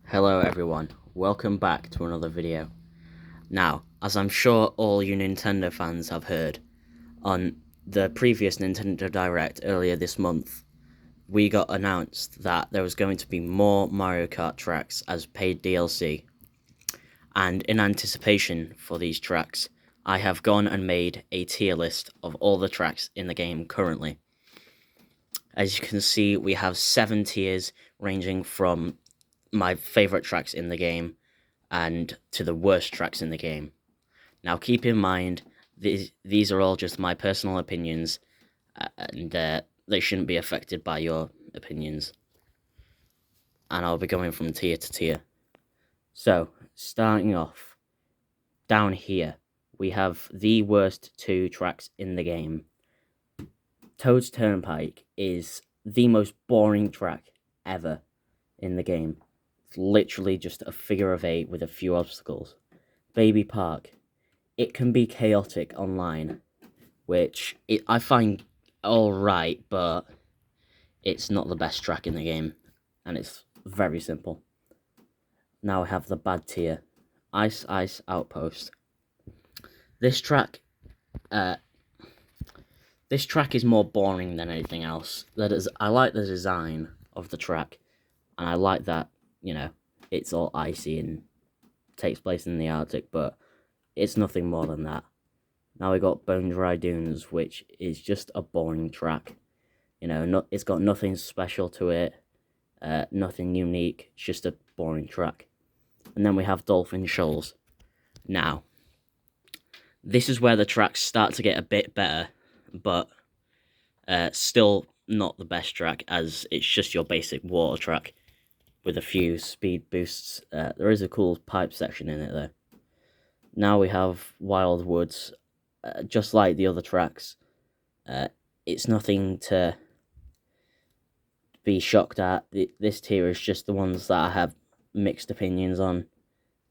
Hello everyone, welcome back to another video. Now, as I'm sure all you Nintendo fans have heard, on the previous Nintendo Direct earlier this month, we got announced that there was going to be more Mario Kart tracks as paid DLC. And in anticipation for these tracks, I have gone and made a tier list of all the tracks in the game currently. As you can see, we have 7 tiers ranging from my favourite tracks in the game and to the worst tracks in the game. Now keep in mind, these are all just my personal opinions, and they shouldn't be affected by your opinions. And I'll be going from tier to tier. So, starting off, down here, we have the worst 2 tracks in the game. Toad's Turnpike is the most boring track ever in the game. It's literally just a figure of 8 with a few obstacles. Baby Park, it can be chaotic online, which I find alright, but it's not the best track in the game, and it's very simple. Now I have the bad tier, Ice Outpost. This track is more boring than anything else. I like the design of the track, and I like that, it's all icy and takes place in the Arctic, but it's nothing more than that. Now we got Bone Dry Dunes, which is just a boring track. It's got nothing special to it, nothing unique, it's just a boring track. And then we have Dolphin Shoals. Now, this is where the tracks start to get a bit better, but still not the best track, as it's just your basic water track with a few speed boosts. There is a cool pipe section in it though. Now we have Wild Woods, just like the other tracks. It's nothing to be shocked at. This tier is just the ones that I have mixed opinions on.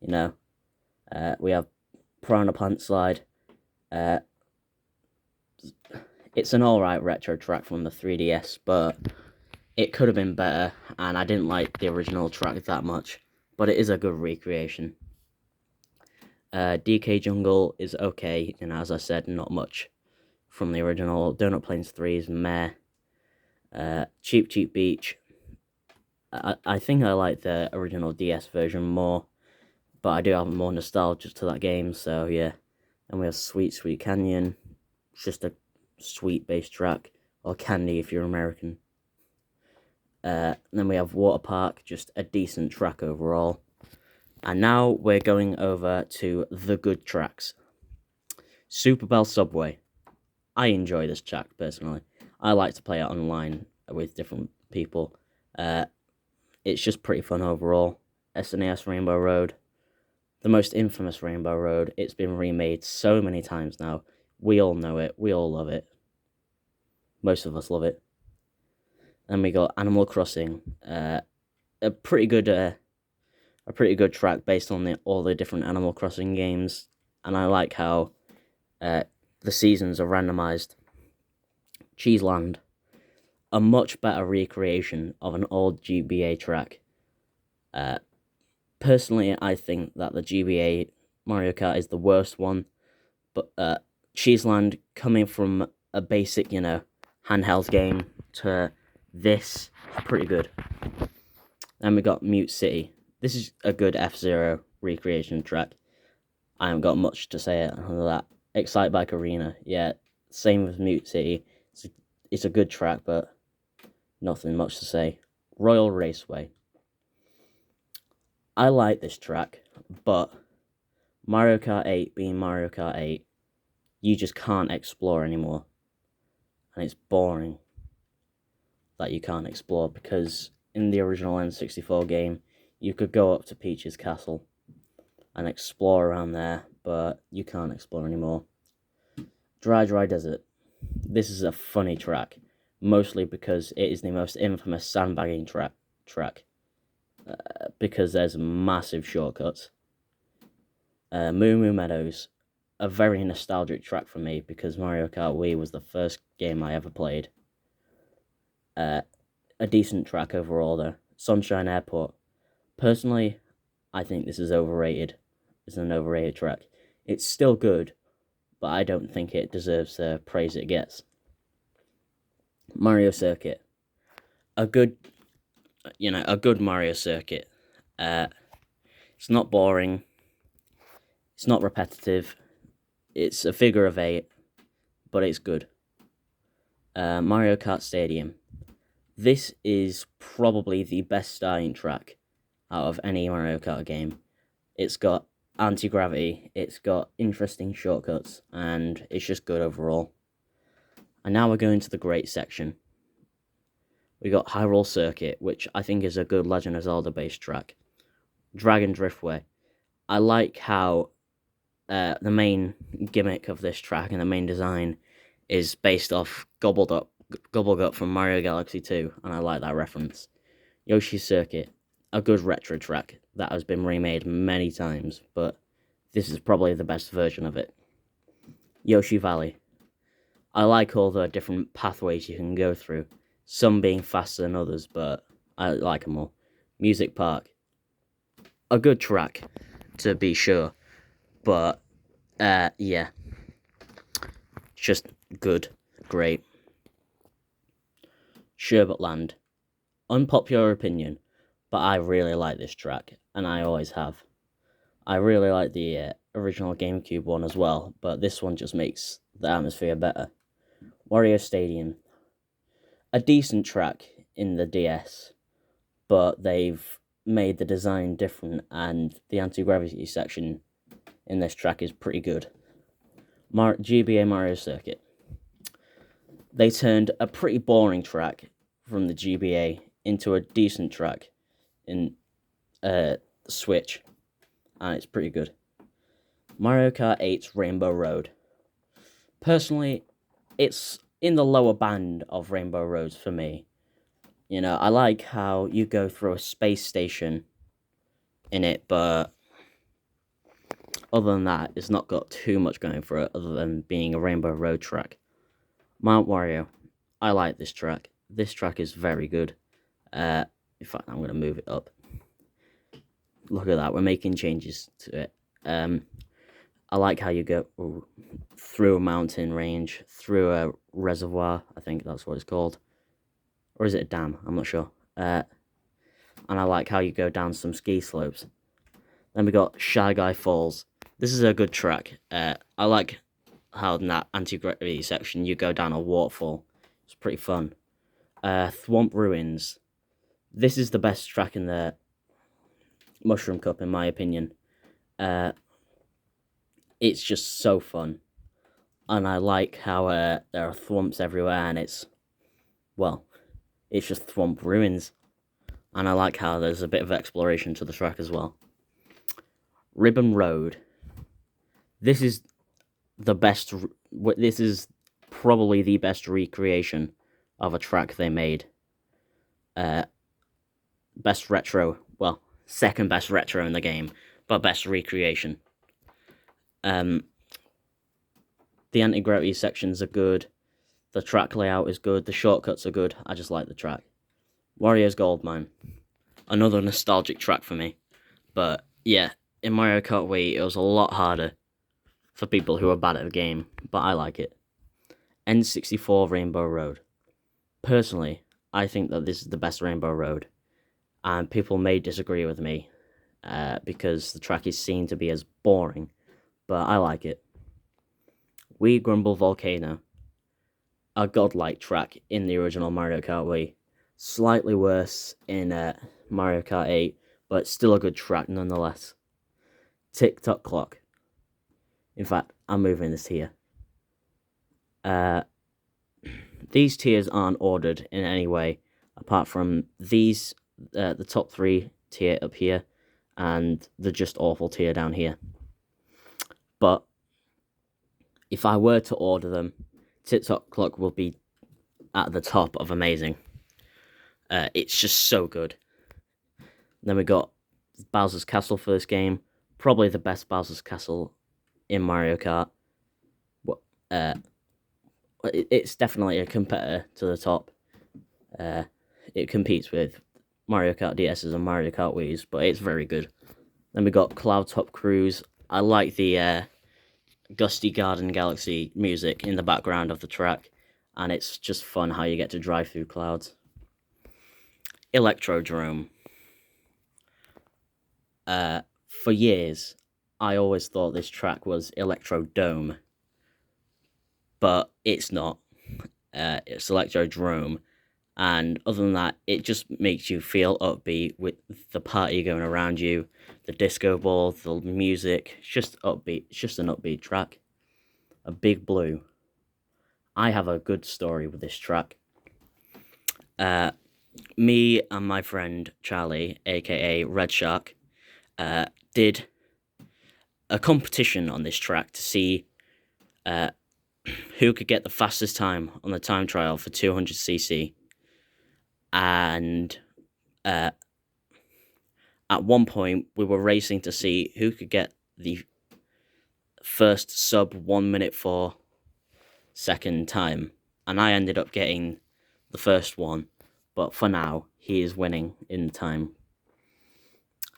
We have Piranha Plant Slide. It's an alright retro track from the 3DS, but it could have been better, and I didn't like the original track that much, but it is a good recreation. DK Jungle is okay, and as I said, not much from the original. Donut Plains 3 is meh. Cheap Cheap Beach, I think I like the original DS version more, but I do have more nostalgia to that game, so yeah. And we have Sweet Sweet Canyon, it's just a sweet bass track, or candy if you're American. Then we have Water Park, just a decent track overall. And now we're going over to the good tracks. Super Bell Subway. I enjoy this track personally. I like to play it online with different people. It's just pretty fun overall. SNES Rainbow Road. The most infamous Rainbow Road. It's been remade so many times now. We all know it. We all love it. Most of us love it. Then we got Animal Crossing. A pretty good track based on all the different Animal Crossing games, and I like how the seasons are randomized. Cheeseland, a much better recreation of an old GBA track. Personally, I think that the GBA Mario Kart is the worst one, but Cheeseland, coming from a basic, handheld game to this, pretty good. Then we got Mute City. This is a good F-Zero recreation track. I haven't got much to say on that. Excite Bike Arena, yeah, same with Mute City. It's a good track, but nothing much to say. Royal Raceway. I like this track, but Mario Kart 8 being Mario Kart 8, you just can't explore anymore. And it's boring that you can't explore, because in the original N64 game, you could go up to Peach's castle and explore around there, but you can't explore anymore. Dry Dry Desert. This is a funny track, mostly because it is the most infamous sandbagging track, because there's massive shortcuts. Moomoo Meadows, a very nostalgic track for me, because Mario Kart Wii was the first game I ever played. A decent track overall though. Sunshine Airport, Personally, I think this is overrated. It's an overrated track. It's still good, but I don't think it deserves the praise it gets. Mario Circuit. A good Mario Circuit. It's not boring. It's not repetitive. It's a figure of 8, but it's good. Mario Kart Stadium. This is probably the best starting track out of any Mario Kart game. It's got anti-gravity, it's got interesting shortcuts, and it's just good overall. And now we're going to the great section. We got Hyrule Circuit, which I think is a good Legend of Zelda based track. Dragon Driftway. I like how the main gimmick of this track and the main design is based off Gobblegut from Mario Galaxy 2, and I like that reference. Yoshi's Circuit, a good retro track that has been remade many times, but this is probably the best version of it. Yoshi Valley. I like all the different pathways you can go through, some being faster than others, but I like them all. Music Park. A good track, to be sure, but yeah, just good, great. Sherbetland. Unpopular opinion, but I really like this track, and I always have. I really like the original GameCube one as well, but this one just makes the atmosphere better. Wario Stadium. A decent track in the DS, but they've made the design different, and the anti-gravity section in this track is pretty good. GBA Mario Circuit. They turned a pretty boring track from the GBA into a decent track in Switch, and it's pretty good. Mario Kart 8's Rainbow Road. Personally, it's in the lower band of Rainbow Roads for me. You know, I like how you go through a space station in it, but other than that, it's not got too much going for it other than being a Rainbow Road track. Mount Wario. I like this track. This track is very good. In fact, I'm going to move it up. Look at that, we're making changes to it. I like how you go through a mountain range, through a reservoir, I think that's what it's called. Or is it a dam? I'm not sure. And I like how you go down some ski slopes. Then we got Shy Guy Falls. This is a good track. I like how in that anti-gravity section you go down a waterfall. It's pretty fun. Thwomp Ruins. This is the best track in the Mushroom Cup, in my opinion. It's just so fun. And I like how there are thwomps everywhere, and it's just Thwomp Ruins. And I like how there's a bit of exploration to the track as well. Ribbon Road. This is the best. This is probably the best recreation of a track they made. Best retro. Well, second best retro in the game, but best recreation. The anti-gravity sections are good. The track layout is good. The shortcuts are good. I just like the track. Wario's Gold Mine. Another nostalgic track for me. But yeah, in Mario Kart Wii, it was a lot harder for people who are bad at the game, but I like it. N64 Rainbow Road. Personally, I think that this is the best Rainbow Road, and people may disagree with me because the track is seen to be as boring, but I like it. Wii Grumble Volcano. A godlike track in the original Mario Kart Wii. Slightly worse in Mario Kart 8, but still a good track nonetheless. Tick-Tock Clock. In fact, I'm moving this here. These tiers aren't ordered in any way, apart from these, the top 3 tier up here, and the Just Awful tier down here. But if I were to order them, Tick-Tock Clock will be at the top of amazing. It's just so good. Then we got Bowser's Castle for this game. Probably the best Bowser's Castle in Mario Kart. It's definitely a competitor to the top. It competes with Mario Kart DS's and Mario Kart Wii's, but it's very good. Then we got Cloud Top Cruise. I like the Gusty Garden Galaxy music in the background of the track, and it's just fun how you get to drive through clouds. Electrode Room. For years, I always thought this track was Electrode Dome, but it's not. It's Electrode Room, and other than that, it just makes you feel upbeat with the party going around you, the disco ball, the music. It's just upbeat. It's just an upbeat track. A Big Blue. I have a good story with this track. Me and my friend Charlie, aka Red Shark, did a competition on this track to see who could get the fastest time on the time trial for 200cc. And at one point, we were racing to see who could get the first sub 1 minute 4 second time. And I ended up getting the first one, but for now, he is winning in time.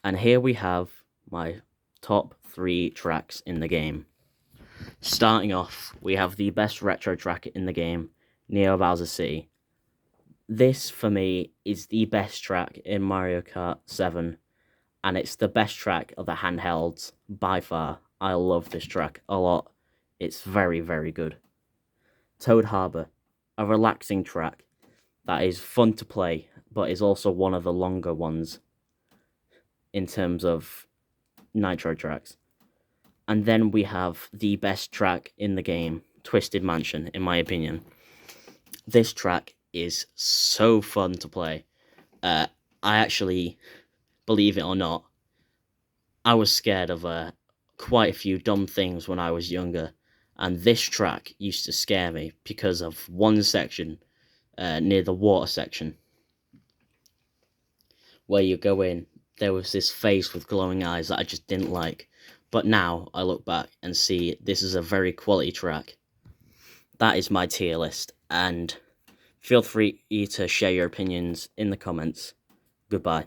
And here we have my top 3 tracks in the game. Starting off, we have the best retro track in the game, Neo Bowser City. This, for me, is the best track in Mario Kart 7, and it's the best track of the handhelds, by far. I love this track a lot. It's very, very good. Toad Harbor, a relaxing track that is fun to play, but is also one of the longer ones in terms of nitro tracks. And then we have the best track in the game, Twisted Mansion, in my opinion. This track is so fun to play. I actually, believe it or not, I was scared of quite a few dumb things when I was younger, and this track used to scare me because of one section near the water section where you go in. There was this face with glowing eyes that I just didn't like, but now I look back and see this is a very quality track. That is my tier list, and feel free to share your opinions in the comments. Goodbye.